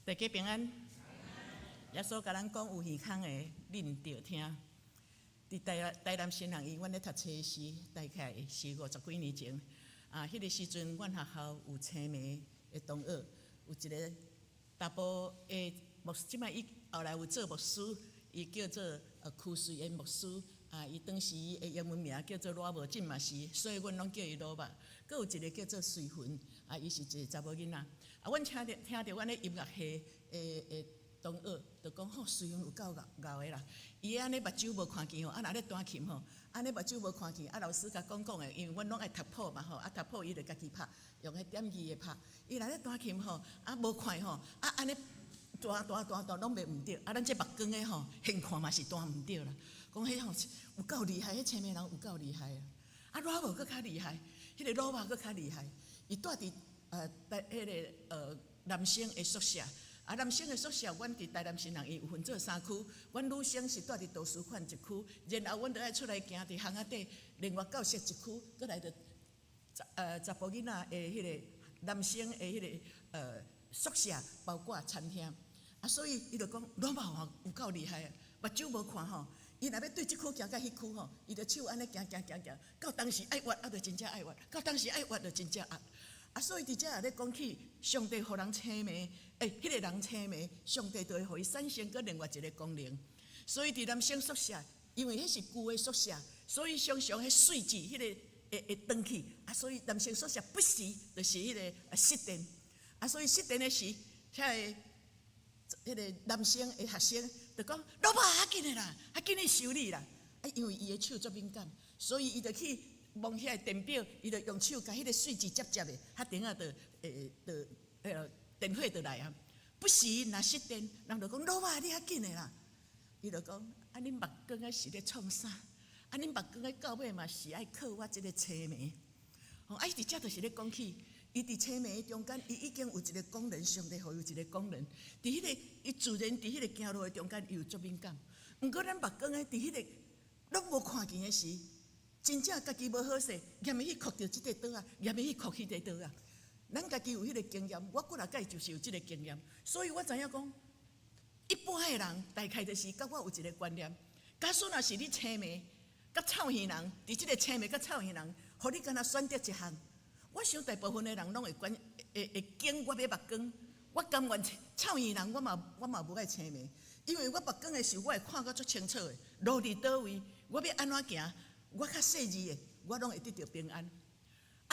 大家平安。耶稣甲咱讲有耳孔的，你毋着听。伫台南新人医院咧读册时，大概是50几年前。迄个时阵，阮学校有青梅的同学，有一个查甫的牧师，即摆伊后来有做牧师，伊叫做屈瑞恩牧师。伊当时的英文名叫做罗无进嘛是，所以阮拢叫伊罗吧。佫有一个叫做瑞芬，伊是一个查某囡仔。阮听着阮咧音乐系的同学，就讲吼，瑞芬有够牛的啦。伊安尼目睭无看见吼，若咧弹琴吼，安尼目睭无看见，老师甲讲的，因为阮拢爱读谱嘛吼，读谱伊就家己拍，用迄点字的拍。伊若咧弹琴吼，无看吼，安尼弹拢袂毋对。咱这目光的吼，现看嘛是弹毋对啦。讲迄吼有够厉害，迄青梅人有够厉害啊！罗无佫较厉害，迄个罗马佫较厉害。伊住伫迄个男生的宿舍。男生的宿舍，阮伫台南新人医有分做3区。阮女生是住伫图书馆一区，然后阮就爱出来行伫巷仔底，另外教室一区，搁来着查甫囡仔的迄个男生的迄个宿舍，包括餐厅。所以伊就讲罗马吼有够厉害，目睭无看吼。伊若要对即区行到迄区吼，伊就手安尼行，到当时爱挖，就真正爱挖；到当时爱挖，就真正挖。所以伫遮也咧讲起上帝互人青梅，迄个人青梅，上帝就会互伊产生个另外一个功能。所以伫男生宿舍，因为迄是旧的宿舍，所以常常迄水质迄个会断去。所以男生宿舍不时就是迄个熄电。所以熄电的时，迄个男生的学生就讲：老爸，较紧的啦，较紧的修理啦。因为伊的手足敏感，所以伊就去望遐个电表，伊就用手甲迄个水质接的，电啊电火就来啊。不时若熄电，人就讲：老爸，你较紧的啦。伊就讲：恁目光啊是咧创啥？恁目光啊到尾嘛是爱靠我即个青梅。伊伫遮就是咧讲起。伊伫青梅中间，伊已经有一个功能，上帝互有一个功能。伫迄个伊自然伫迄个行路的中间，伊有足敏感。毋过咱目光诶，伫迄个拢无看见诶时，真正家己无好势，嫌伊去哭着即个倒啊，嫌伊去哭迄个倒啊。咱家己有迄个经验，我过来甲伊就是有即个经验，所以我知影讲，一般诶人大概就是甲我有一个观念。假使若是你青梅甲臭耳人，伫即个青梅甲臭耳人，互你敢若选择一项。我想大部分的人拢会经我的目光，我甘愿臭耳人，我嘛无爱青梅，因为我目光的时候，我会看到足清楚的，路伫倒位，我要安怎行，我较细致的，我拢会得到平安。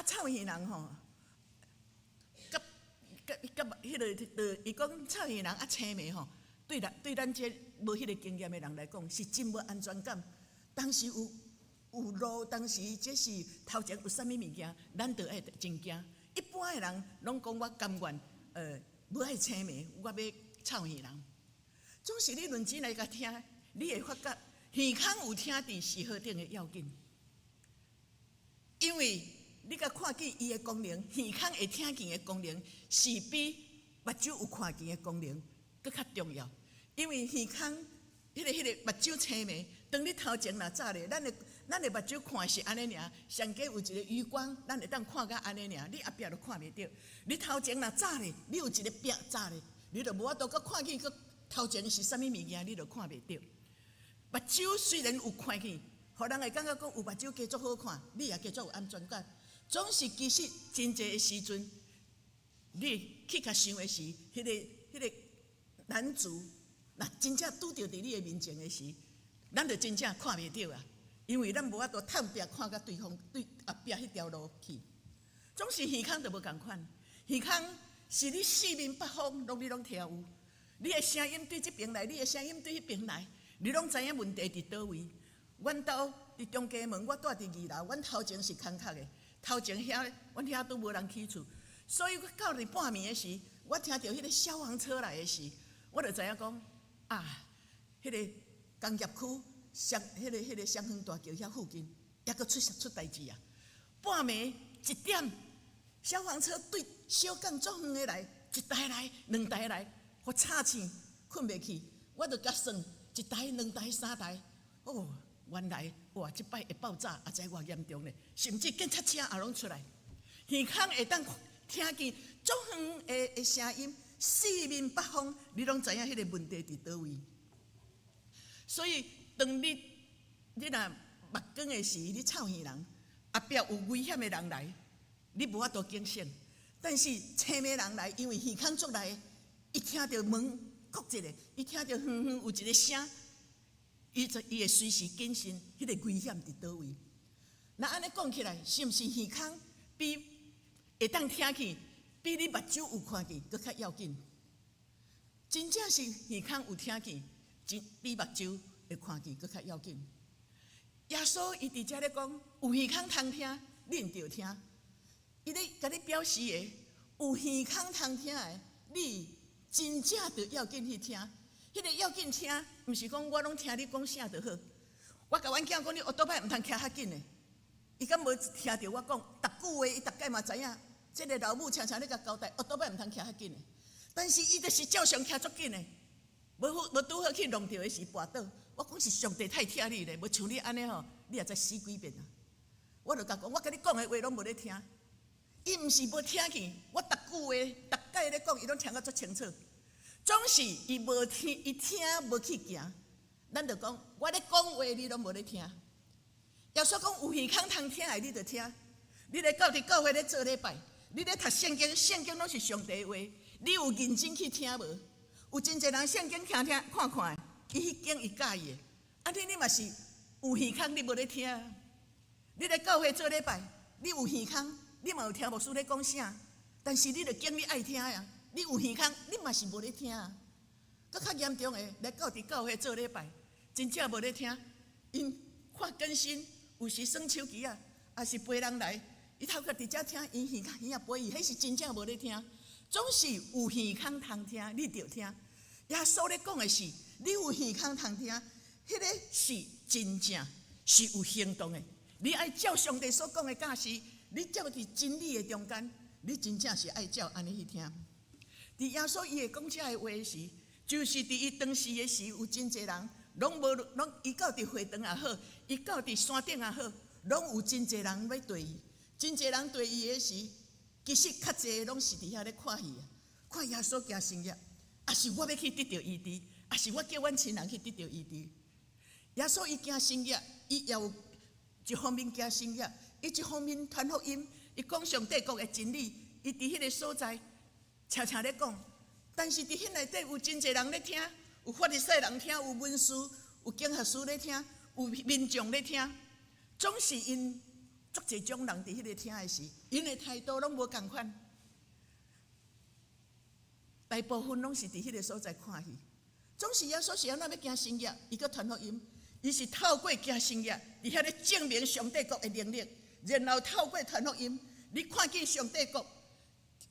臭耳人吼，甲迄个，伊讲臭耳人青梅吼，对咱这无迄个经验的人来讲，是真无安全感。当时有路，当时这是头前有啥物物件，咱就爱真惊。一般的人拢讲我甘愿，无爱青梅，我要臭耳人。总是你认真来甲听，你会发觉耳孔有听伫是好顶的要紧，因为你甲看见伊的功能，耳孔会听见的功能，是比目睭有看见的功能搁较重要。因为耳孔迄个目睭青梅，当你头前若早咧，咱的目睭看是安尼尔，上加有一个余光，咱会当看甲安尼尔，你后壁就看袂到。你头前若早咧，你有一个壁早咧，你就无法度搁看见个头前是啥物物件，你就看袂到。目睭虽然有看见，互人会感觉讲有目睭加足好看，你也加足有安全感。总是其实真济的时阵，你去甲想的是，迄个男子，若真正拄着伫你的面前的时，咱就真正看袂到啊。因为咱无法度探壁看甲对方对后壁迄条路去，总是耳孔就无共款。耳孔是你四面八方你拢听有，你的声音对这边来，你的声音对迄边来，你拢知影问题伫倒位。阮兜伫中家门，我住伫2楼，阮头前是空壳的，头前遐阮遐都无人起厝，所以我到伫半暝的时，我听到迄个消防车来的时，我就知影讲迄个工业区。迄个双园大桥遐附近，也阁出代志啊！半暝1点，消防车对小港足远的来，一台来，2台来，互吵醒，困袂去。我就甲算1台、2台、3台，原来即摆会爆炸，也知偌严重咧，甚至警察车也拢出来。耳孔会当听见足远的声音，四面八方，你拢知影迄个问题伫倒位。所以，当你若目光的时，你臭耳人，后壁有危险的人来，你无法度警醒。但是青面人来，因为耳孔足来，伊听到门叩一下，伊听到哼哼有一个声，伊会随时警醒，迄个危险伫倒位。那安尼讲起来，是毋是耳孔比会当听去，比你目睭有看见搁较要紧？真正是耳孔有听见，比目睭会看见搁较要紧。耶稣伊伫遮咧讲，有耳孔通听，你毋着听。伊咧甲你表示的，有耳孔通听的，你真正着要紧去听。迄个要紧听，毋是讲我拢听你讲啥就好。我甲阮囝讲，你学倒摆毋通徛较紧的。伊敢无听着我讲，逐句话伊逐概嘛知影。即个老母常常咧甲交代，学倒摆毋通徛较紧的。但是伊就是照常徛足紧的，无拄好去弄着的时跋倒。我讲是上帝太疼你咧，无像你安尼吼，你也再死几遍啊！我就甲讲，我甲你讲的话拢无咧听。伊毋是无听去，我逐句话、逐概咧讲，伊拢听个足清楚。总是伊无听，伊听无去行。咱就讲，我咧讲话，你拢无咧听。耶稣讲有耳孔通听的，你就听。你咧到伫教会咧做礼拜，你咧读圣经，圣经拢是上帝的话，你有认真去听无？有真侪人圣经听看看的，伊迄经伊介意的，安尼你嘛是有耳孔，你无咧听。你咧教会做礼拜，你有耳孔，你嘛有听牧师咧讲啥，但是你著经你爱听呀。你有耳孔，你嘛是无咧听啊。搁较严重的，来到伫教会做礼拜，真正无咧听，因看更新。有时耍手机啊，也是陪人来，伊头壳伫遮听，因耳孔也陪伊，迄是真正无咧听。总是有耳孔通听，你着听。耶稣咧讲的是，你有耳孔通听，迄个是真正是有行动的。你爱照上帝所讲的教示，你照伫真理的中间，你真正是爱照安尼去听。伫耶稣伊会讲遮个话时，就是伫伊当时的时，有真侪人。拢伊到伫会堂也好，伊到伫山顶也好，拢有真侪人要对伊。真侪人对伊的时，其实较侪拢是伫遐咧看戏，看耶稣行神业，也是我要去得到医治，也是我叫阮亲人去得到医治。耶稣伊行神业，伊也有一方面行神业，伊一方面传福音，伊讲上帝国的真理，伊伫迄个所在悄悄咧讲，但是伫迄内底有真侪人咧听。有法利赛人听，有文士、有经学师咧听，有民众咧听，总是因足侪种人伫迄个听的时，因的态度拢无共款。大部分拢是伫迄个所在看戏，总是耶稣是安怎要行神业，伊搁传福音，伊是透过行神业，伫遐咧证明上帝国的能力，然后透过传福音，你看见上帝国，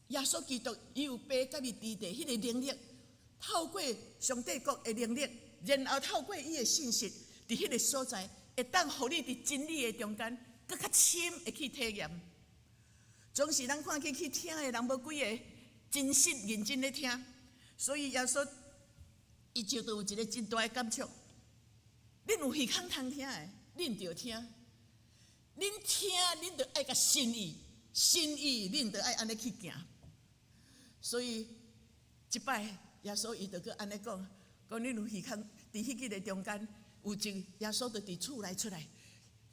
耶稣基督伊有爬甲伊伫地迄个能力。透过上帝国的能力，然后透过伊的信息，伫迄个所在，会当互你伫真理的中间，搁较深会去体验。总是咱看去听的人无几个真实认真咧听，所以耶稣伊就有一个真大的感触。恁有耳孔通听的，恁着听。恁听，恁着爱甲心意，心意恁着爱安尼去行。所以一摆。耶稣伊就搁安尼讲，讲恁有耳孔，伫迄个中间有一耶稣就伫厝内出来，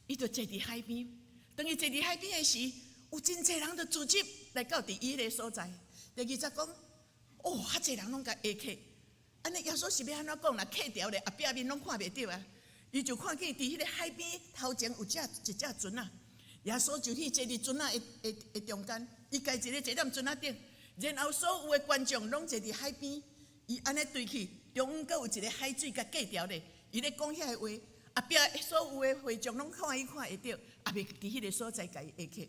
伊就坐伫海边。当伊坐伫海边的时，有真侪人就聚集来到伫伊个所在。第20讲，哦，遐侪人拢甲下客，安尼耶稣是要安怎讲啦？客条咧，后壁面拢看袂到啊。伊就看见伫迄个海边头前有一只船啊，耶稣就去坐伫船啊的中间，伊家一个坐踮船啊顶，然后所有的观众拢坐伫海边。伊安尼对去，中央阁有一个海水甲隔条咧。伊咧讲遐个话，后壁所有的会众拢看伊看会到，也袂伫迄个所在甲伊下客。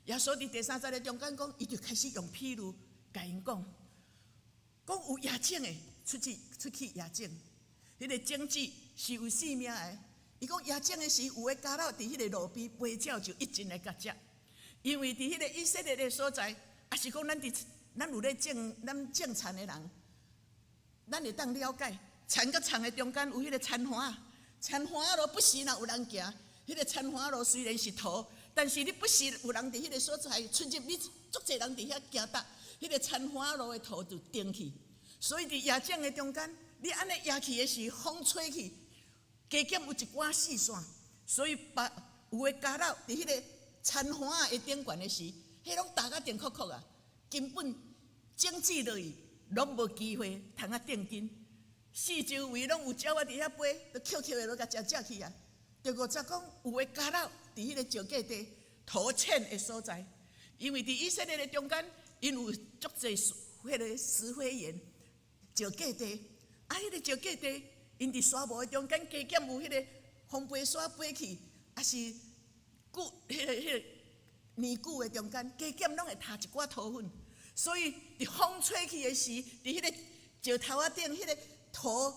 耶稣伫第30个中间讲，伊就开始用譬如甲因讲，讲有野种的出去野种，迄个种子是有性命的。伊讲野种的时，有的家伙伫迄个路边飞鸟就一进来甲食，因为伫迄个以色列的所在，也是讲咱有咧种田的人。咱会当了解，田甲田的中间有迄个田花啊，田花路不时若有人行，迄个田花路虽然是土，但是你不时有人伫迄个所在出入，你足侪人伫遐行搭，迄迄个田花路的土就顶去。所以伫野井的中间，你安尼野去的时，风吹去，加减有一寡细线，所以有的家老伫迄个田花的顶悬的时，迄拢打甲定扣扣啊，根本整治落去，拢无机会通啊定根。四周围拢有鸟仔伫遐飞，都捡捡的落甲食去啊。就五十讲，有的家老伫迄个石架地土浅的所在，因为伫以色列的中间，因有足侪迄个石灰岩。石架地，迄个石架地，因伫沙漠的中间，加减有迄个风飞沙飞去，也是迄个泥cụ的中间，加减拢会塌一寡土粉。所以伫风吹去的时，伫迄个石头仔顶，迄个土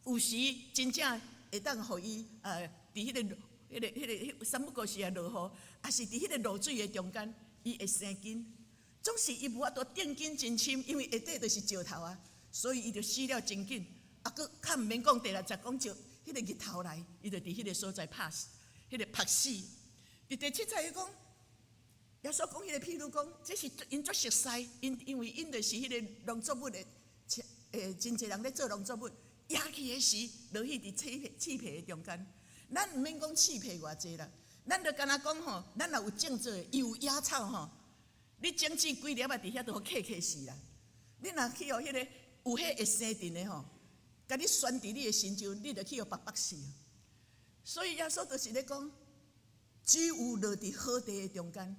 有时真正会当互伊伫迄个三不五时啊落雨，也是伫迄个露水的中间，伊会生根。总是伊无法度定根真深，因为下底就是石头啊。所以伊就死了真紧，佫较毋免讲第六十讲就迄个日头来，伊就伫迄个所在拍死，迄个拍死。伫第七节伊讲，耶稣讲迄个譬如讲，这是因作熟悉，因为因就是迄个农作物的，真侪人咧做农作物，野去的时落去伫刺皮的中间。咱毋免讲刺皮偌济啦，咱就干那讲吼，咱若有种做，有野草吼，你整治几粒啊，伫遐都好客死啦。你若去互迄个。有迄会生阵的吼，甲你拴伫你的身上，你就去互白死。所以耶稣就是咧讲，只有落伫好地的中间，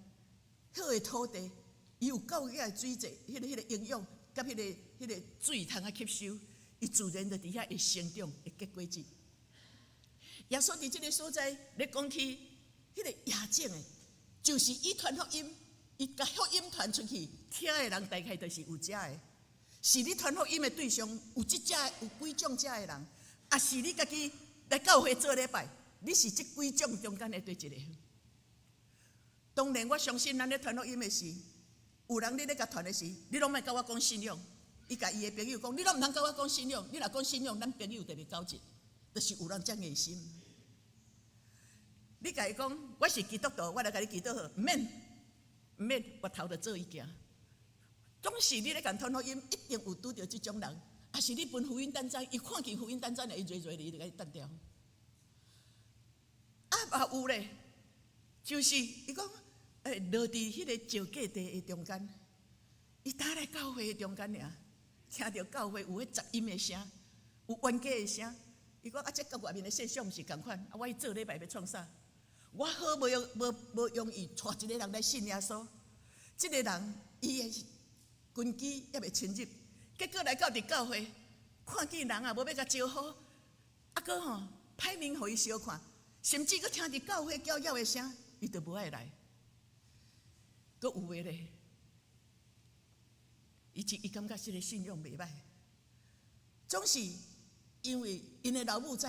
好的土地，伊有够个水质，迄个营养，甲迄个水通啊吸收，伊自然就伫遐会生长，会结果子。耶稣伫即个所在咧讲起迄个野种的，就是伊传福音，伊甲福音传出去，听的人大概就是有遮的。是你传福音的对象有几种遮的人，也是你家己来教会做礼拜，你是这几种中间的对一个。当然，我相信咱咧传福音的时，有人你咧甲传的时，你拢莫甲我讲信仰。伊甲伊的朋友讲，你拢毋通甲我讲信仰，你若讲信仰，咱朋友就袂交集，就是有人遮硬心。你甲伊讲，我是基督徒，我来甲你祈祷好，毋免，我头就做伊行。总是你咧讲传福音，一定有拄着即种人，也是你分福音单张，伊看见福音单张，伊瑞你就甲伊单掉。嘛有咧，就是伊讲，落伫迄个石架地的中间，伊打来教会的中间尔，听到教会有迄杂音的声，有冤家的声。伊讲这甲外面的现象毋是共款，我做礼拜要创啥？我好无容易带一个人来信耶稣，即个人伊的根基还袂深入，结果来到伫教会，看见人啊无要甲招呼，佫吼歹面互伊相看，甚至佫听伫教会叫嚣的声，伊就无爱来。佫有诶咧，伊感觉即个信仰袂歹，总是因为因的老母知，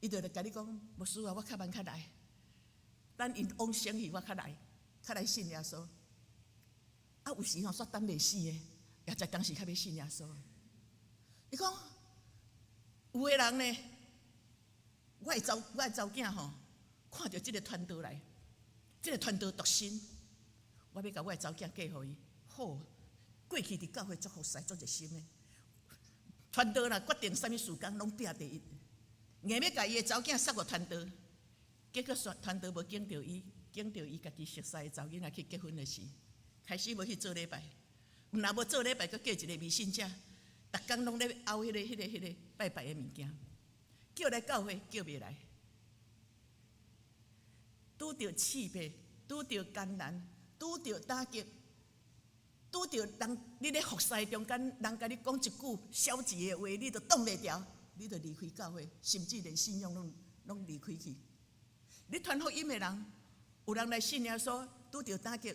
伊就来甲你讲，牧师啊，我较慢较来，等因往生去，我较来信耶稣。有时吼煞等袂死的，也在当时较要信耶稣。伊讲有个人呢，我的查囝吼，看到即个传道来，即个传道独身，我要甲我的查囝嫁互伊。好，过去伫教会足服侍足热心的，传道啦决定啥物事工拢拼第一，硬要甲伊的查囝送互传道，结果传道无经着伊，经着伊家己熟悉的查囡仔去结婚的时。开始要去做礼拜，若要做礼拜，佮叫一个迷信者，逐工拢咧拗迄个拜拜的物件，叫来教会叫袂来，拄着刺背，拄着艰难，拄着打击，拄着人你咧服侍中间，人甲你讲一句消极的话，你就挡袂牢，你就离开教会，甚至连信仰拢离开去。你传福音的人，有人来信耶稣，拄着打击。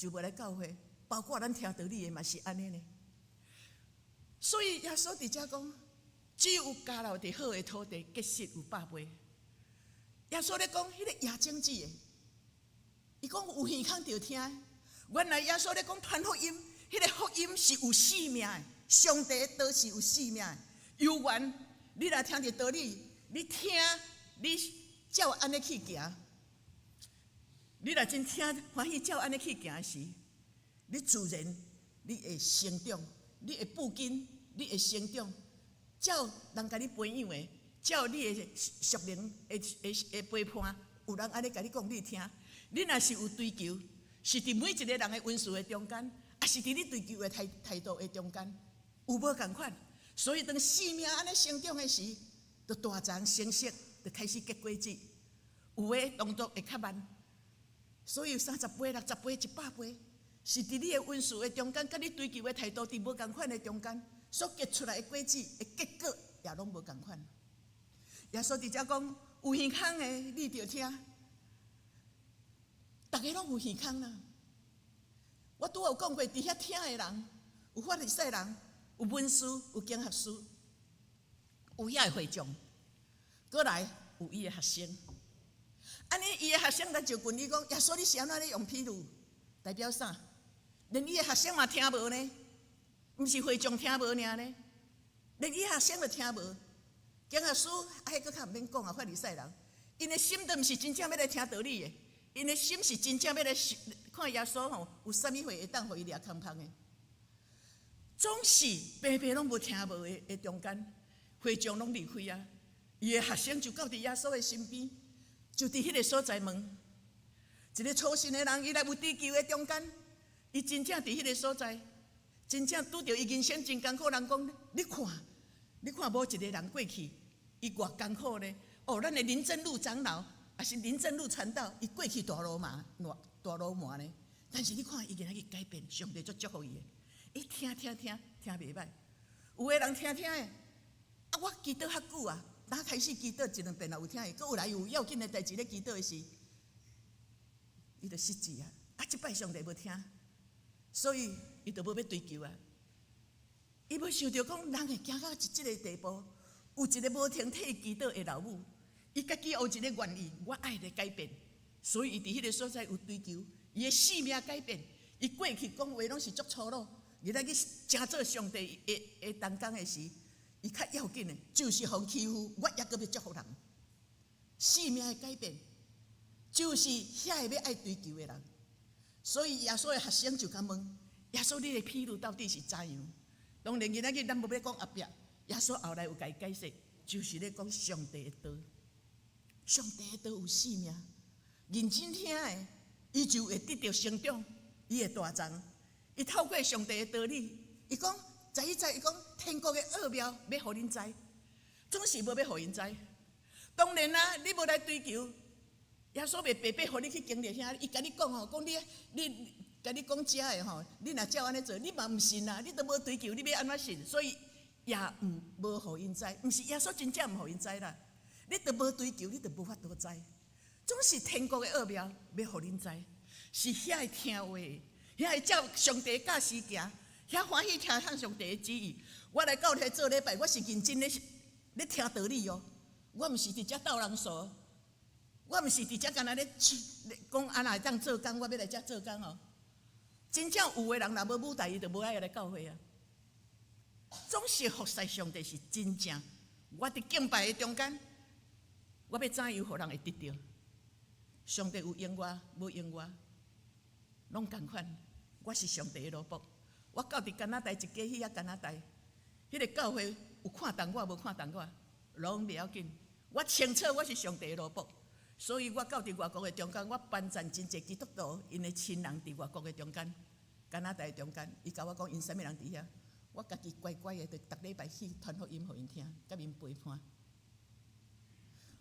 就无来教会，包括咱听道理的嘛是安尼呢。所以耶稣伫遮讲，只有家老伫好的土地，结实有百倍。耶稣咧讲，迄个野种子的，伊讲有耳孔着听。原来耶稣咧讲传福音，迄个福音是有生命的，上帝的道是有生命的。有缘你若听着道理，你听，你照安尼去行。你若真听欢喜照安尼去行时，你自然你会成长，你会不紧，你会成长。照人甲你培养的，照你的属灵的陪伴，有人安尼甲你讲，你听。你若是有追求，是伫每一个人的温顺的中间，也是伫你追求的态度的中间，有无共款？所以当生命安尼成长的时，就大长成熟，就开始结果子。有的动作会较慢，所以30倍、60倍、100倍，是伫你的温顺的中间，甲你追求的态度伫无共款的中间。所结出来的果子的结果也拢无共款。耶稣伫遮讲，有耳孔的你着听，大家拢有耳孔啦。我拄有讲过，伫遐听的人，有法利赛人，有文士，有经学士，有遐的会众，过来有伊的学生。安尼伊的学生来就问伊讲，耶稣你是安怎咧用譬如？代表啥？连伊的学生嘛听无呢？毋是会众听无尔呢，连伊学生都听无。经学书还佫较毋免讲啊，法利赛人，因的心都毋是真正要来听道理的，因的心是真正要来看耶稣吼，有啥物货会当互伊掠空空的。总是白白拢无听无的中间，会众拢离开啊。伊的学生就到伫耶稣的身边，就伫迄个所在问，一个初信的人，伊来有追求的中间，伊真正伫迄个所在。真正拄着伊人生真艰苦，人讲你看无一个人过去，伊偌艰苦呢？哦，咱的林正路长老，也是林正路传道，伊过去大罗马呢。但是你看伊今仔日改变，上帝足祝福伊的。伊听袂歹。有个人听的，啊，我祈祷较久啊，哪开始祈祷一两遍也有听的，佫有来有要紧的代志咧祈祷的时，伊就失志啊！啊，即摆上帝无听，所以。伊就无要追求啊！伊要想着讲，人会行到即个地步，有一个无停替祈祷的老母，伊家己有一个愿意，我爱来改变，所以伊伫迄个所在有追求，伊的性命改变，伊过去讲话拢是足粗鲁，日来去成做上帝的同工的时，伊较要紧的，就是互欺负，我也阁要祝福人。性命的改变，就是遐个要爱追求的人，所以耶稣的学生就甲问。耶稣，你的譬如到底是怎样？当然，今仔日咱无要讲后壁，耶稣后来有甲伊解释，就是咧讲上帝的道。上帝的道有生命，认真听的，伊就会得到成长，伊会大长。伊透过上帝的道理，伊讲，伊讲天国的奥妙要互恁知，总是无要互因知。当然啦，你无来追求，耶稣袂白白互你去经历遐，伊甲你讲吼，讲你。甲你讲假的吼，你若照安尼做，你嘛毋信啦，你都无追求，你要安怎信？所以也无互因知，毋是耶稣真正毋互因知啦。你都无追求，你就无法度知。总是天国的奥妙要互恁知，是遐会听话，遐会照上帝教示行，遐欢喜听上帝的旨意。我来教会做礼拜，我是认真咧听道理哦，我毋是伫遮斗人数，我毋是伫遮干那咧讲安那会当做工，我要来遮做工哦。真正有的人若无舞台，伊就无爱来教会啊。总是服侍上帝是真正。我伫敬拜的中间，我要怎样互人会得到？上帝有用我，无用我，拢同款。我是上帝的萝卜。我到伫加拿大一家迄加拿大，迄个教会有看重我，无看重我，拢袂要紧。我清楚我是上帝的萝卜。所以我到伫外国的中间，我帮赞真侪基督徒，因的亲人伫外国的中间，加拿大的中间，伊甲我讲因啥物人伫遐，我家己乖乖的，就逐礼拜去传福音互因听，甲因陪伴。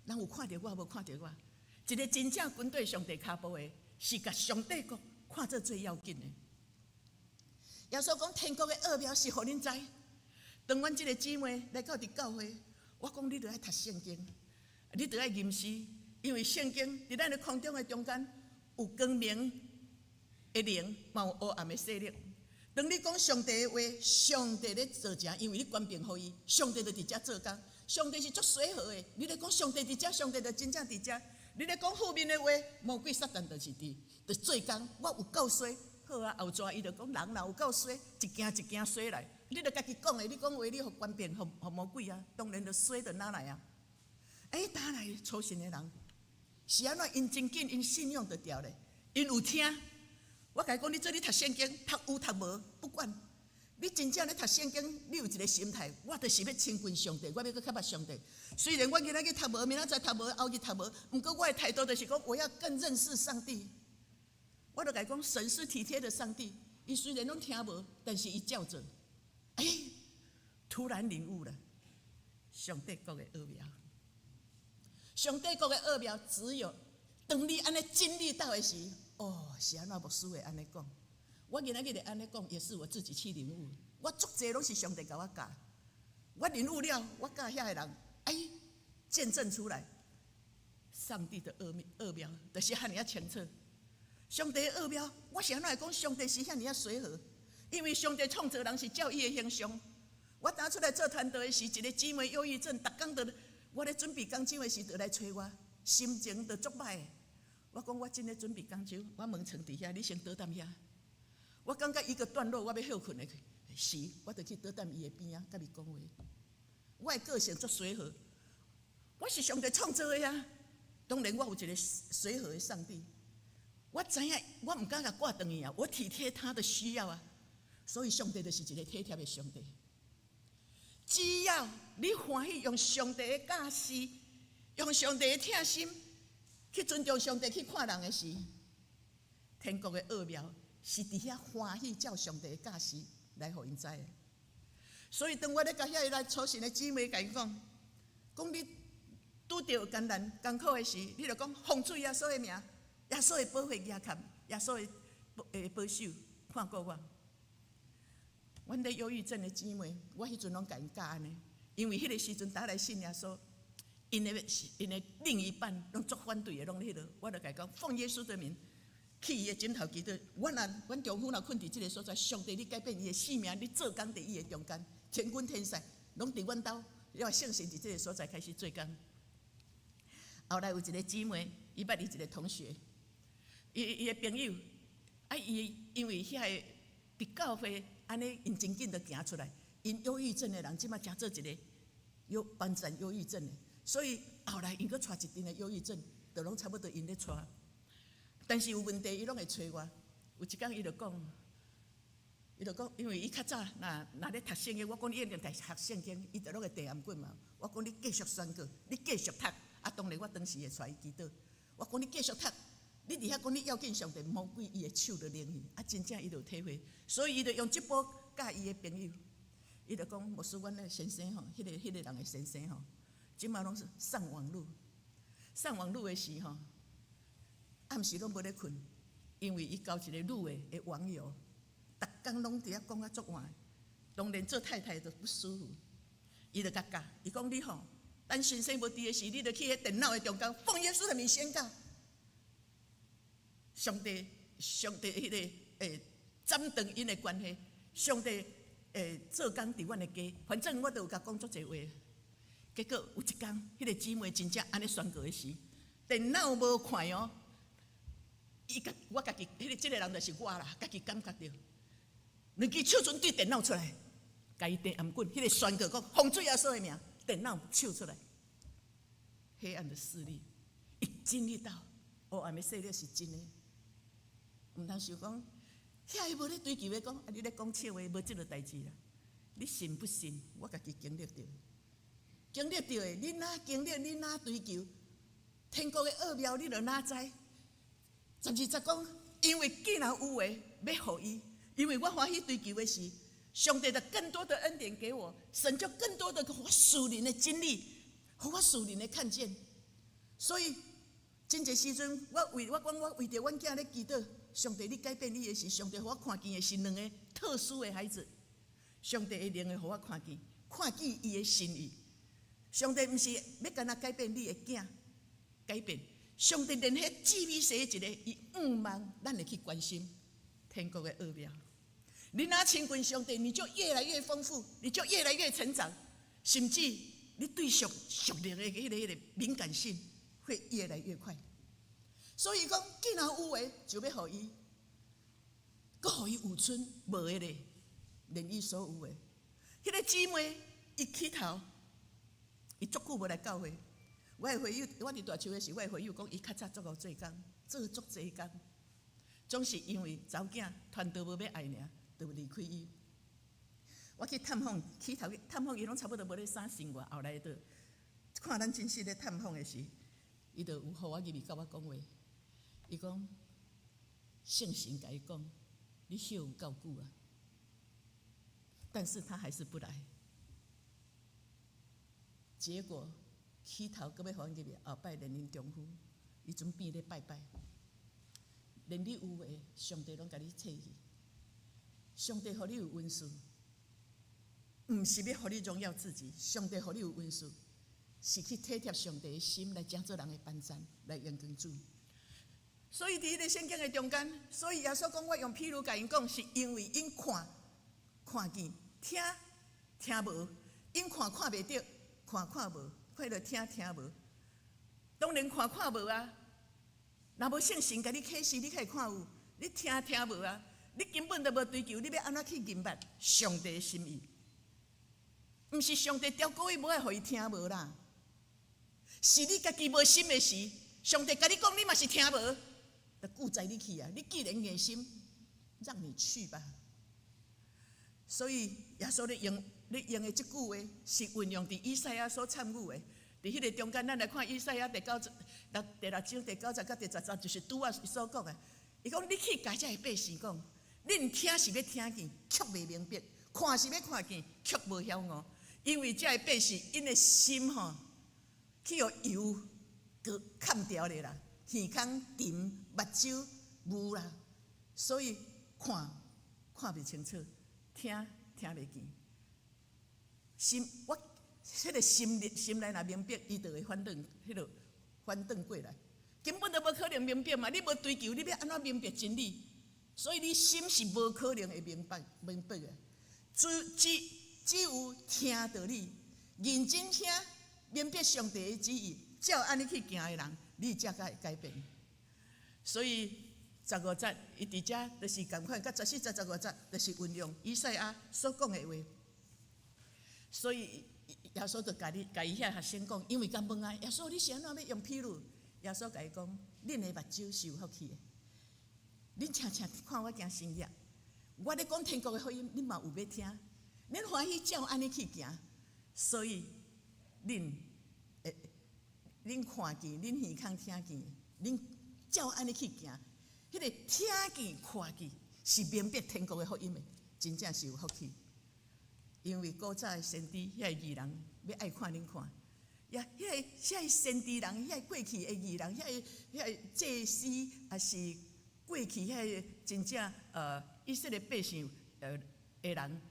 人有看到我，无看到我，一个真正军队上帝脚步的，是甲上帝国看做最要紧的。耶稣讲天国的奥妙是互恁知。当阮即个姊妹来到伫教会，我讲你着爱读圣经，你着爱吟诗。因为圣经伫咱的空中的中间，有光明的灵，嘛有黑暗的势力。当你讲上帝的话，上帝咧做成，因为你关闭互伊，上帝就伫遮做工。上帝是足随和的，你咧讲上帝伫遮，上帝就真正伫遮。你咧讲负面的话，魔鬼撒旦就是就做工。我有够衰，好啊，后抓伊就讲人若有够衰，一件一件衰来。你着家己讲的，你讲话你互关闭，互魔鬼啊，当然就衰就哪来啊？哪来初信的人？是安怎？因真紧，因信仰就调咧。因有听，我甲伊讲，你做你读圣经，读有读无不管。你真正咧读圣经，你有一个心态，我就是要亲近上帝，我要搁较捌上帝。虽然我今仔日读无，明仔载读无，后日读无，毋过我的态度就是讲，我要更认识上帝。我就甲伊讲，神是体贴的上帝，伊虽然拢听无，但是伊照做。突然领悟了上帝国的奥妙。上帝国的奥妙，只有当你安尼经历到的时，是安怎牧师会安尼讲？我今仔日安尼讲，也是我自己去领悟。我足济拢是上帝甲我教，我领悟了，我教遐个人，见证出来，上帝的奥妙，就是遐尔清楚。上帝的奥妙，我是安怎会讲？上帝是遐尔随和，因为上帝创造人是照伊的形象。我当出来做传道的时，一个姊妹忧郁症，逐工都我咧准备讲章的时，就来找我，心情就足歹。我讲我真咧准备讲章，我门床伫遐，你先倒踮遐。我感觉伊个段落，我要休困的时，我就去倒踮伊的边仔，甲伊讲话。我的个性足随和，我是上帝创造的呀。当然，我有一个随和的上帝。我知影，我唔敢甲挂断伊啊，我体贴他的需要啊。所以，上帝就是一个体贴的上帝。只要你欢喜用上帝的教示，用上帝的疼心去尊重上帝，去看人的时，天国的奥妙。是伫遐欢喜照上帝的教示来互因知的。所以当我咧甲遐个来初信的姊妹甲因讲，你拄着艰难艰苦的时，你就讲奉主耶稣的名，耶稣会保护耶卡，耶稣会保守看顾我。阮咧忧郁症的姊妹，我迄阵拢甲因教安尼，因为迄个时阵打来信耶稣，因的另一半拢足反对的，拢迄落，我就甲伊讲奉耶稣的名。去伊的枕头祈祷，阮丈夫若困伫即个所在，上帝你改变伊的性命，你做工伫伊的中间，天君天使拢伫阮兜，要圣神伫即个所在开始做工。后来有一个姊妹，伊捌伊一个同学，伊的朋友，伊因为遐个伫教会安尼，因真紧就行出来，因忧郁症的人，即马诚做一个帮助忧郁症的，所以后来因搁带一阵的忧郁症，就拢差不多因咧带。但是有问题，伊拢会找我。有一天，伊就讲，因为伊较早若咧读圣经，我讲你一定来学圣经，伊就拢会递颔棍嘛。我讲你继续宣告，你继续读。当然我当时会带伊祈祷。我讲你继续读，你伫遐讲你要紧上帝，魔鬼伊的手就灵去，真正伊就有体会。所以伊就用这部教伊的朋友，伊就讲牧师，阮的先生吼，迄个人的先生吼，即马拢是上网络的时吼。暗时拢无咧困，因为伊交一个女的网友，逐工拢伫遐讲啊足晚，当然做太太就不舒服。伊就甲教，伊讲你吼，等先生无伫的时，你就去迄电脑的中间，奉耶稣的名宣告，上帝迄个斩断因的关系，上帝做工伫阮的家，反正我都有甲讲足侪话。结果有一天，迄个姊妹真正安尼宣告的时，电脑无看哦。我家己，即个人就是我啦，家己感觉到，两支手锄对电脑出来，甲伊递颔棍，迄个宣告讲奉主耶稣的名，电脑手出来，黑暗的势力，一经历到，暗的势力是真的，毋通想讲，遐伊无咧追求的讲，你咧讲笑话，无即个代志啦。你信不信？我家己经历到，的，你哪经历，你哪追求，天国的奥妙，你就哪知。12讲，因为既然有诶要互伊，因为我欢喜追求的是，上帝的更多的恩典给我，神就更多的给我属灵的经历，互我属灵的看见。所以真侪时阵，我讲我为着阮囝咧祈祷，上帝你改变你的是，上帝互我看见的是两个特殊的孩子，上帝的灵会互我看见伊的心意。上帝毋是要干那改变你的囝，改变。上帝连迄至美生一个，伊望咱会去关心天国的奥妙。你若亲近上帝，你就越来越丰富，你就越来越成长，甚至你对属灵的迄个敏感性会越来越快。所以讲，既然有诶，就要互伊，搁互伊有剩无诶咧，连伊所有诶。迄个姊妹一起头，伊足久无来教会。我的会友，我伫大树的时，我的会友讲，伊较早做做工，做足济工，总是因为查某囝团队无要爱尔，就离开伊。我去探访，起头探访伊拢差不多无咧啥生活，后来就看咱真实咧探访的时，伊就有互我入去甲我讲话。伊讲圣神甲伊讲，你休有够久啊，但是他还是不来。结果起头搁要互阮入去，后摆连因丈夫，伊准边咧拜拜，连你有诶，上帝拢甲你摕去。上帝互你有恩赐，毋是要互你荣耀自己，上帝互你有恩赐，是去体贴上帝的心来讲做人的班赞，来用光主。所以伫迄个圣经的中间，所以耶稣讲，我用譬如甲因讲，是因为因看见，听无，因看袂着，看无，快乐听无。当然看无啊，若无圣神甲你启示，你可以看有，你听无啊，你根本就无追求，你要安怎去明白上帝的心意？毋是上帝调故意无爱互伊听无啦，是你家己无心的时，上帝甲你讲，你嘛是听无。就顾在你去啊！你既然硬心，让你去吧。所以耶稣咧用的这句话，是运用伫以赛亚所参悟的。伫迄个中间，咱来看以赛亚第6章第90到第10章，就是拄啊所讲的。伊讲：你去甲这百姓讲，恁听是要听见，却袂明白；看是要看见，却无晓悟。因为这百姓因的心吼，去互油给砍掉咧啦。耳孔沉，目睭雾啦，所以看袂清楚，听袂见。我迄个心内若明白，伊就会反转过来，根本就无可能明白嘛。你无追求，你要安怎明白真理？所以你心是无可能会明白的。只有听道理，认真听，明白上帝的旨意，照安尼去行的人。你才会改变，所以15节伊伫遮就是共款，甲14节、15节就是运用以赛亚所讲的话。所以耶稣就甲伊遐学生讲，因为敢问啊，耶稣你是安怎要用譬如？耶稣甲伊讲，恁的目睭是有福气的，恁常看我行新约，我咧讲天国的福音，恁嘛有要听，恁欢喜照安尼去行，所以恁看见，恁耳孔听见，恁照安尼去行，迄个听见、看见是明白天国的福音的，真正是有福气。因为古早的先知，遐个义人要爱看恁看，遐个先知人，遐个过去的义人，遐个祭司，也是过去遐个真正以色列百姓的人，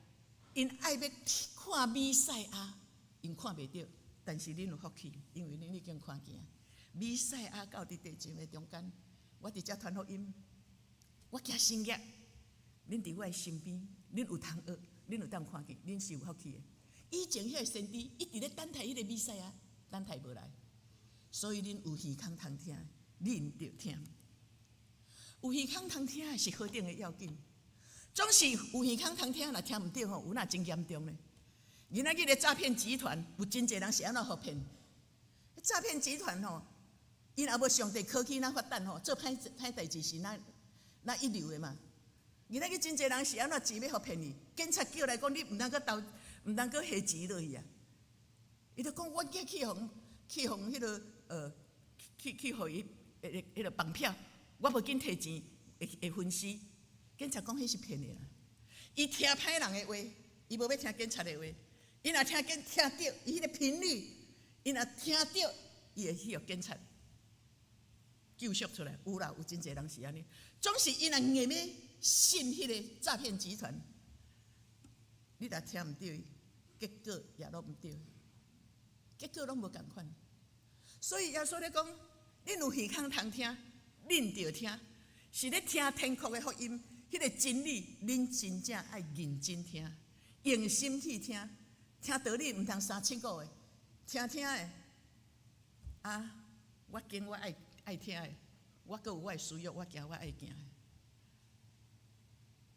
因爱要看弥赛亚，因看袂着。但是恁有福气，因为恁已经看见弥赛亚到伫地上的中间，我伫遮传福音，我行新约，恁伫我的身边，恁有通学，恁有当看见，恁是有福气的。以前遐个先知一直咧等待迄个弥赛亚，等待无来，所以恁有耳孔通听，恁着听。有耳孔通听是何等的要紧，总是有耳孔通听，若听毋着吼，有哪真严重呢？今仔日的诈骗集团有真侪人是安怎互骗？诈骗集团吼，伊若无上帝科技，咱发展吼，做歹代志是那一流的嘛。今仔日真侪人是安怎钱要互骗你？警察叫来讲，你毋通搁毋通搁下钱落去啊！伊就讲我去互迄个去互伊迄个绑票，我无紧摕钱会分尸。警察讲迄是骗的啦，伊听歹人的话，伊无要听警察的话。伊若听到伊迄个频率，伊若听到，伊会去互警察救赎出来。有啦，有真侪人是安尼，总是伊若硬要信迄个诈骗集团，你若听毋到伊，结果也拢毋对，结果拢无共款。所以耶稣咧讲，恁有耳孔通听，恁着听，是咧听天国的福音，迄个真理，恁真正爱认真听，用心去听。听道理毋通3、7个的，听的啊！我经我爱听的，我阁有我的需要，我行我爱行的。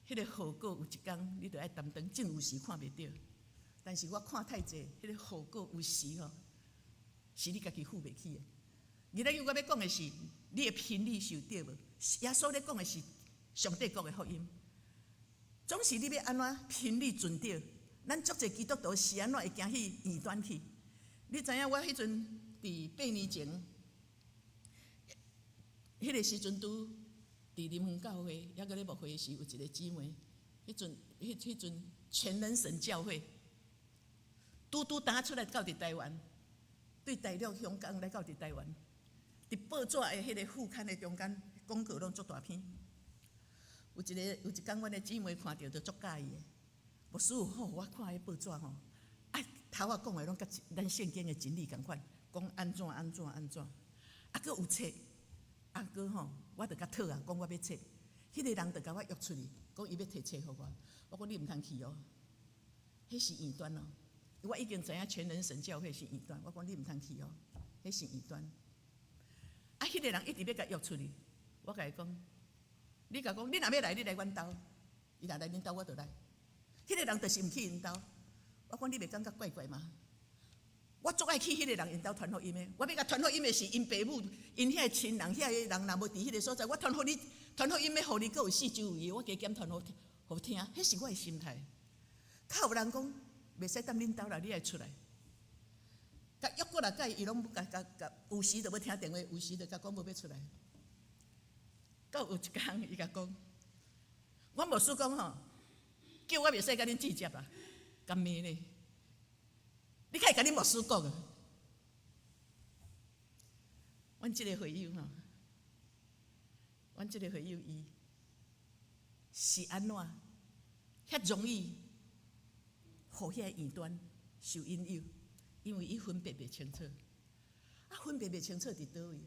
迄个后果有一天，你着爱担当，真有时看袂到。但是我看太济，迄个后果有时吼，是你家己付袂起的。今仔日我要讲的是，你的频率是有对无？耶稣咧讲的是上帝国的福音。总是你要安怎频率准着？咱足侪基督徒是安怎会行去异端去？你知影我迄阵伫8年前，迄个时阵拄伫林园教会，还搁咧牧会时，有一个姊妹，迄阵全能神教会，拄打出来到伫台湾，对大陆香港来到伫台湾，伫报纸的迄个副刊的中间广告拢足大篇。有一天，阮的姊妹看到就足介意的。牧师吼，我看迄报纸吼，头仔讲的拢甲咱圣经的真理共款，讲安怎，搁有册，搁吼，我着甲讨啊，讲我要册。迄个人着甲我约出去，讲伊要摕册互我。我讲你毋通去哦，迄是异端哦。我已经知影全能神教会是异端，我讲你毋通去哦，迄是异端。迄个人一直要甲约出去，我甲伊讲。你甲讲，你若要来，你来阮兜。伊若来恁兜，我就来。迄个人就是毋去因兜。我讲你袂感觉怪怪吗？我足爱去迄个人因兜传福音的。我要甲传福音的是因爸母、因遐亲人、遐个人若无伫迄个所在，我传福音要互你，阁有四周围，我加减传互听，迄是我的心态。较有人讲袂使踮恁兜啦，你爱出来。甲约过来，甲伊拢甲有时就要听电话，有时就甲讲无要出来。到有一天，伊甲讲，我牧师讲吼，叫我袂使甲恁直接啦，干咩呢？你可以甲恁牧师讲啊。阮即个会友吼，阮即个会友伊是安怎遐容易，互遐异端受引诱？因为伊分别袂清楚，分别袂清楚伫倒位？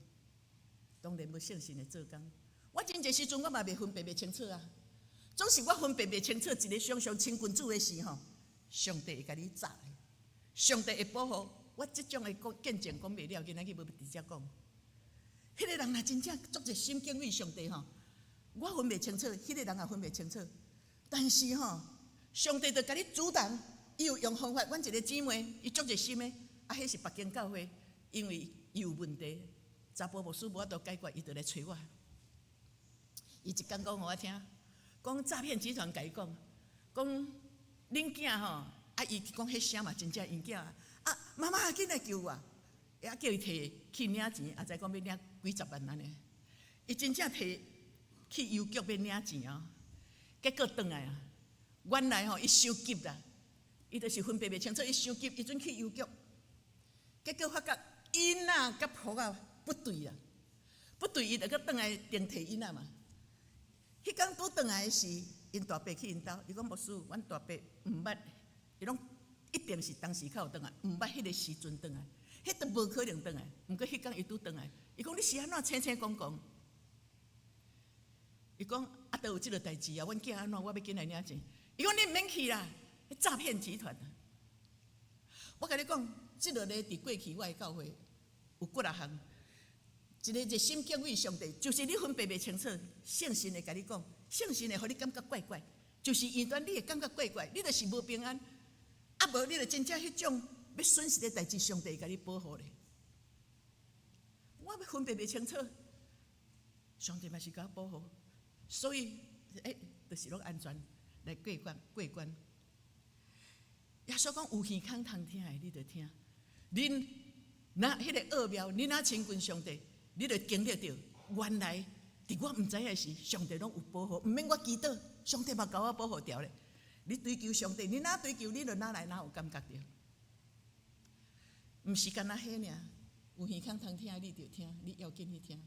当然无圣神的做工。我真侪时阵我嘛袂分别袂清楚啊，总是我分别袂清楚一个上亲近主的时候，上帝会甲你炸的，上帝会保护我。即种的见证讲袂了，今仔日要直接讲。迄个人若真正足一心敬畏上帝吼，我分袂清楚，迄个人也分袂清楚。但是吼，上帝就甲你主动，伊有用方法。阮一个姊妹，伊足一心的，迄是北京教会，因为伊有问题，查甫牧师无法度解决，伊就来找我。伊一天讲互我听，讲诈骗集团甲伊讲恁囝吼，伊讲迄声嘛真正因囝妈妈紧来救我，也叫伊摕去领钱，也知讲要领几十万安尼。伊真正摕去邮局要领钱哦，结果转来啊，原来吼伊收急啦，伊就是分辨袂清楚，伊收急，伊阵去邮局，结果发觉囡仔甲婆啊不对啊，不对，伊就搁转来定摕囡仔嘛。迄天拄转来是因大伯去因兜，伊讲牧师，阮大伯毋捌，伊讲一定是当时较有转来，毋捌迄个时阵转来，迄都无可能转来。毋过迄天伊拄转来，伊讲你是安怎青讲？伊讲都有即个代志啊，阮囝安怎，我要紧来领钱。伊讲你毋免去啦，迄诈骗集团。我甲你讲，即个咧伫过去我的教会有几啊项。一个热心敬畏上帝，就是你分辨袂清楚，圣神会甲你讲，圣神会互你感觉怪怪，就是异端，你会感觉怪怪，你就是无平安，无你就真正迄种要损失的代志，上帝会甲你保护咧。我要分辨袂清楚，上帝嘛是甲我保护，所以就是拢安全来过关。耶稣讲有耳孔通听的，你着听。恁那迄个奥妙，你若亲近上帝。你就经历到，原来伫我毋知影时，上帝拢有保护，毋免我祈祷，上帝嘛甲我保护掉咧。你追求上帝，你哪追求，你就哪来哪有感觉着。毋是干那迄尔，有耳孔通听，你就听，你要紧去听。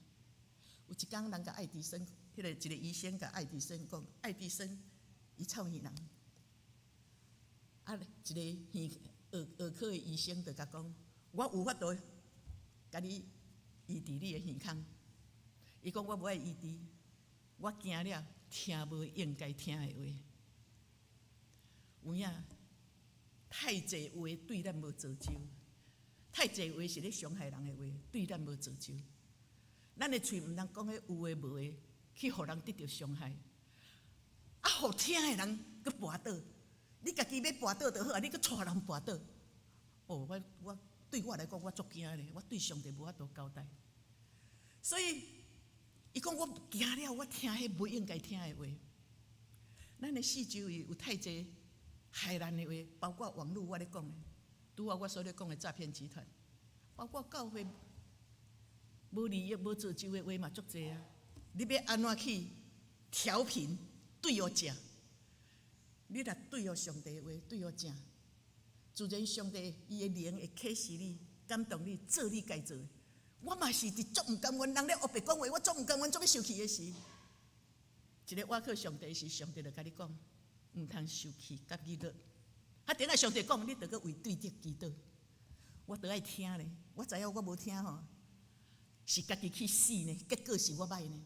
有一天，人甲爱迪生，一个医生甲爱迪生讲，爱迪生伊臭耳人，一个儿科的医生就甲讲，我有法度甲你医治你的耳孔。伊讲我无爱医治，我惊了听无应该听的话。有影，太济话对咱无造就，太济话是咧伤害人的话，对咱无造就。咱的嘴毋通讲迄有诶无诶，去互人得到伤害。互听的人佫跋倒，你家己要跋倒就好啊，你佫带人跋倒。我对我来讲，我足惊咧，我对上帝无法度交代。所以，伊讲我惊了，我听迄不应该听的话。咱的四周围有太侪害人的话，包括网络我咧讲的，拄啊我所咧讲的诈骗集团，包括教会无利益、无造就的话嘛足侪啊！你要安怎去调频对我正？你若对我上帝的话，对我正，自然上帝伊的灵会启示你、感动你，做你该做的。我嘛是伫足毋甘愿，人咧黑白讲话，我足毋甘愿，足要受气的时，一个倚靠上帝时，上帝就甲你讲，毋通受气，甲己乐。啊，顶下上帝讲，你着搁为对敌祈祷，我着爱听咧。我知影我无听吼，是家己去死呢，结果是我歹呢。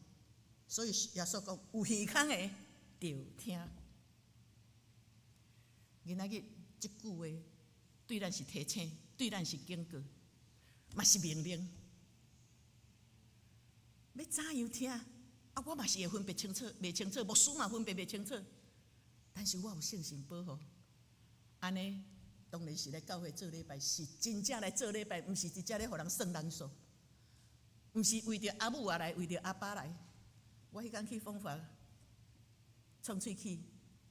所以耶稣讲，有耳孔的着听。今仔日即句话对咱是提醒，对咱是警告，嘛是命令。要怎样听？啊，我嘛是会分别清楚，袂清楚，牧师嘛分别袂清楚。但是我有信心保护，安尼当然是来教会做礼拜，是真正来做礼拜，毋是直接咧互人算人数，毋是为着阿母啊来，为着阿爸来。我迄天去凤凰创喙齿，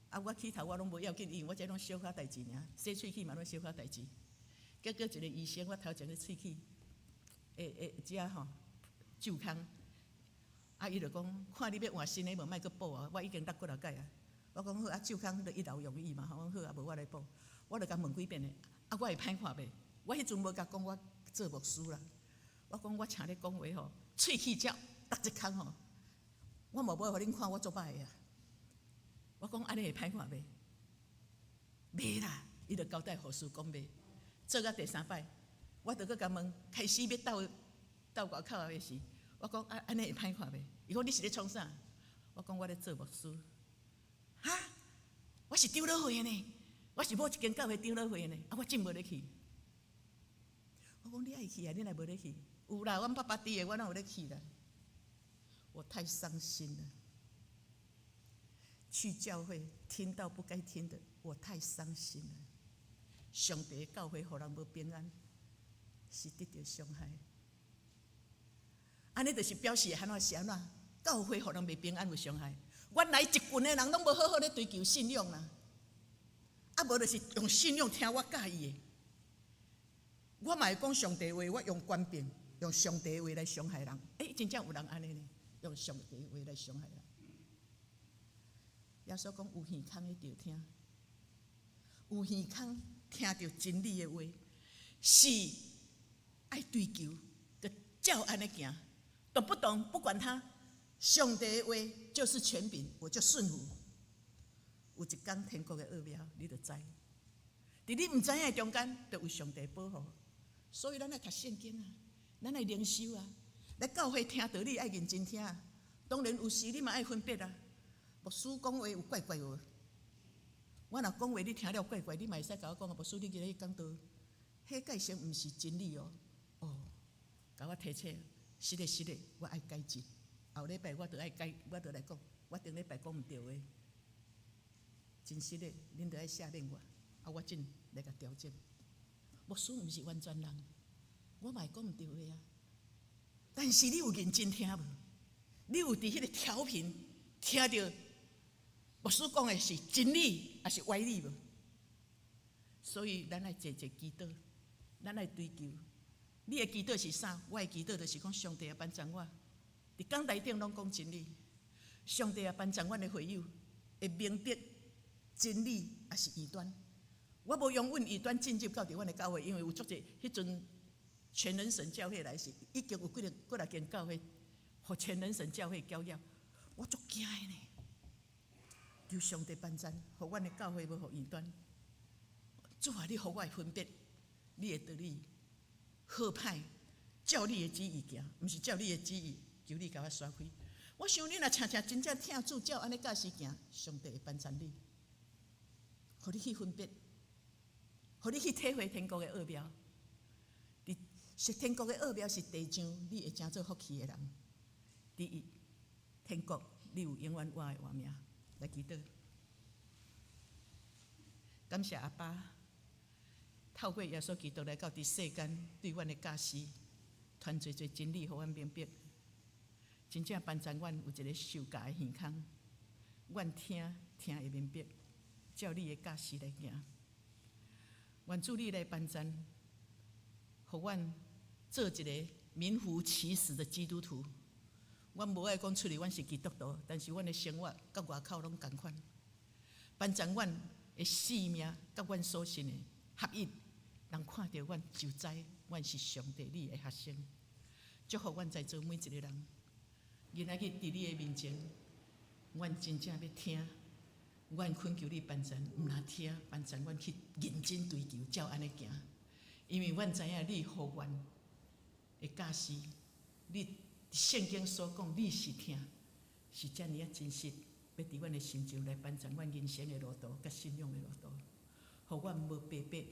啊，我起头我拢无要紧，因为我这拢小可代志尔，洗喙齿嘛拢小可代志。结果一个医生，我头前个喙齿，遮吼蛀空。啊！伊就讲，看你要换新的无，莫阁补啊！我已经搭几落届啊。我讲好啊，蛀空就一劳永逸嘛。我讲好啊，无我来补。我就甲问几遍的，啊，我会歹看袂？我迄阵无甲讲我做牧师啦。我讲我请你讲话吼，喙齿照搭一空吼，我无要互恁看我做歹的啊。我讲安尼会歹看袂？袂啦，伊就交代护士讲袂。做到第三摆，我就搁甲问，开始要到外口的时。我讲啊，安尼会歹看袂？伊讲你是咧创啥？我讲我咧做牧师。哈，我是长老会的呢，我是某一间教会长老会的呢，啊，我真无咧去。我讲你爱去啊，你若无咧去？有啦，阮爸爸伫的，我哪有咧去啦？我太伤心了。去教会听到不该听的，我太伤心了。上帝的教会互人无平安，是得到伤害。安尼就是表示安怎是安怎，教会互人袂平安有伤害。原来一群的人拢无好好咧追求信仰啦，啊无就是用信仰听我介意的。我嘛会讲上帝话，我用官兵，用上帝话来伤害人。真正有人安尼呢，用上帝话来伤害人。耶稣讲有耳孔的着听，有耳孔听到真理的话，是爱追求，就照安尼行。懂不懂？不管他，上帝的话就是权柄，我就顺服。有一天天国的奥妙，你就知。伫你毋知影的中间，就有上帝保护。所以咱爱读圣经啊，咱爱灵修啊，来教会听道理爱认真听。当然有时你嘛爱分别啊。牧师讲话有怪怪的，我若讲话你听了怪怪，你嘛会使甲我讲啊，牧师你今日讲道，迄个先毋是真理哦。甲我提醒。是的，我爱改进。后礼拜我就爱改，我就来讲，我顶礼拜讲毋对的，真实的，恁就爱写令我，啊，我真来甲调整。牧师毋是完全人，我嘛会讲毋对的啊。但是你有认真听无？你有伫迄个调频听到牧师讲的是真理还是歪理无？所以咱爱坐祈祷，咱爱追求。你的祈祷是啥？我的祈祷就是讲，上帝也帮助我，伫讲台顶拢讲真理。上帝也帮助阮的会友，会明白真理还是异端。我无用阮异端进入到伫阮的教会，因为有足侪迄阵全人神教会来时，已经有几若间教会，互全人神教会搅扰，我足惊的呢。求上帝帮助，互阮的教会无互异端。主啊，你互我分别你的道理。好歹照你的旨意行，毋是照你的旨意，求你甲我刷开。我想你若常常真正听主照安尼教示行，上帝会帮助你，互你去分别，互你去体会天国的奥妙。是天国的奥妙是地上你会真做福气的人。第一，天国你有永远活的活命。来祈祷，感谢阿爸。透过耶稣基督来到伫世间，对阮的教示，传侪真理，互阮明白。真正班长阮有一个受教的耳孔，阮听会明白，照你的教示来行。愿主你来班长，互阮做一个名副其实的基督徒。阮无爱讲出嚟，阮是基督徒，但是阮的生活甲外口拢同款。班长阮的性命甲阮所信的合一，人看到阮就知阮是上帝你的学生。祝福阮在座每一个人，今仔日伫你的面前，阮真正要听。阮恳求你班长，毋若听班长，阮去认真追求，照安尼行。因为阮知影你互阮的教示，你圣经所讲，你是听，是遮尔啊真实，要伫阮的心中来帮助阮人生的路途，甲信仰的路途，互阮无白白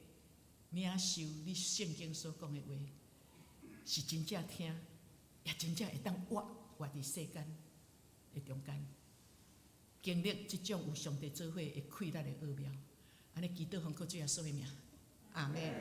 领受你圣经所讲的话，是真正听，也真正会当活伫世间的中间。经历即种有上帝做伙的快乐的奥妙，安尼祈祷奉靠主耶稣的名，阿门。